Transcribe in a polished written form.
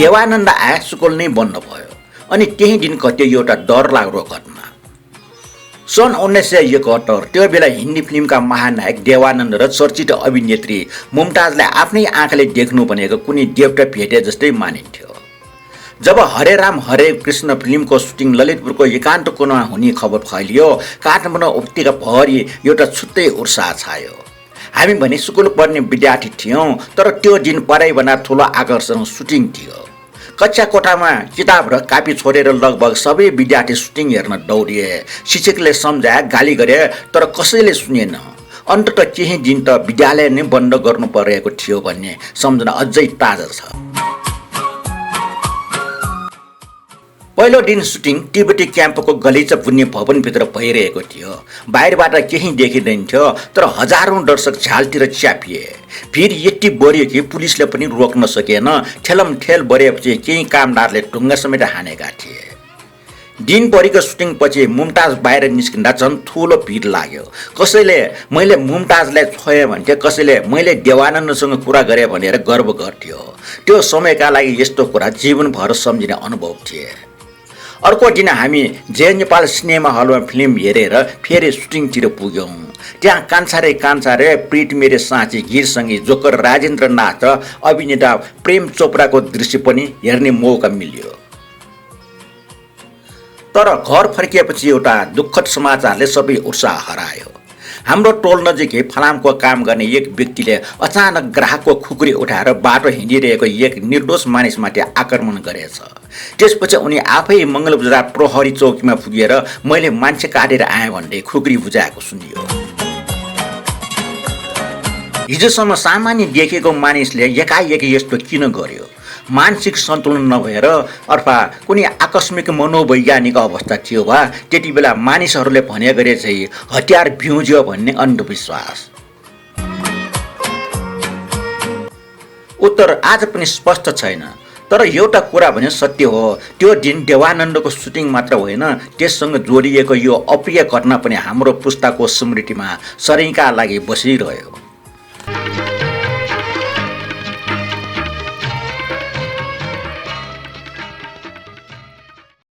देवानन्द आए सुकल नै बन्द भयो अनि त्यही दिन घट्यो एउटा डरलाग्दो घटना। सन् 1971 त्यो बेला हिन्दी फिल्मका महानायक देवानन्द र चर्चित अभिनेत्री मुमताजलाई आफ्नै आँखाले देख्नु भनेको कुनै देवता भेटे जस्तै मानिन्थ्यो। जब हरे राम हरे कृष्ण फिल्मको सुटिङ ललितपुरको एकान्त कोणमा हुने खबर फैलियो, काठमाडौँ उपत्यका भरि एउटा छुट्टै उत्साह छायो। हामी भने स्कुल पढ्ने विद्यार्थी थियौँ, तर त्यो दिन पढाइभन्दा ठुलो आकर्षण सुटिङ थियो। कक्षा कोठामा किताब र कापी छोडेर लगभग सबै विद्यार्थी सुटिङ हेर्न दौडिए। शिक्षकले सम्झाए, गाली गरे, तर कसैले सुनेन। अन्ततः केही दिन त विद्यालय नै बन्द गर्नु परेको थियो भन्ने सम्झना अझै ताजा छ। पहिलो दिन सुटिङ तिब्बती क्याम्पको गलिचा बुन्ने भवनभित्र भइरहेको थियो। बाहिरबाट केही देखिँदैन थियो, तर हजारौं दर्शक झ्यालतिर च्यापिए। भिड यति बढ्यो कि पुलिसले पनि रोक्न सकेन। ठेलमठेल बढेपछि केही कामदारले ढुङ्गा समेत हानेका थिए। दिनभरिको सुटिङ पछि मुमताज बाहिर निस्किँदा झन् ठुलो भिड लाग्यो। कसैले मैले मुमताजलाई छोएँ भन्थे, कसैले मैले देवानन्दसँग कुरा गरेँ भनेर गर्व गर्थ्यो। त्यो समयका लागि यस्तो कुरा जीवनभर सम्झिने अनुभव थिए। अर्को दिन हामी जय नेपाल सिनेमा हलमा फिल्म हेरेर फेरि सुटिङतिर पुग्यौँ। त्यहाँ कान्छारे प्रीत मेरे साँची गीतसँगै जोकर राजेन्द्रनाथ र अभिनेता प्रेम चोपडाको दृश्य पनि हेर्ने मौका मिल्यो। तर घर फर्किएपछि एउटा दुःखद समाचारले सबै उत्साह हरायो। हाम्रो टोल नजिकै फलामको काम गर्ने एक व्यक्तिले अचानक ग्राहकको खुकुरी उठाएर बाटो हिँडिरहेको एक निर्दोष मानिसमाथि आक्रमण गरेछ। त्यसपछि उनी आफै मङ्गलबजार प्रहरी चौकीमा पुगेर मैले मान्छे काटेर आएँ भन्दै खुकुरी बुझाएको सुनियो। हिजोसम्म सामान्य देखेको मानिसले एकाएक यस्तो किन गर्यो? मानसिक सन्तुलन नभएर अथवा कुनै आकस्मिक मनोवैज्ञानिक अवस्था थियो वा त्यति बेला मानिसहरूले भने गरे चाहिँ हतियार भ्युज्यो भन्ने अन्धविश्वास? उत्तर आज पनि स्पष्ट छैन, तर एउटा कुरा भने सत्य हो, त्यो दिन देवानन्दको सुटिङ मात्र होइन, त्यससँग जोडिएको यो अप्रिय घटना पनि हाम्रो पुस्ताको स्मृतिमा सधैँका लागि बसिरह्यो।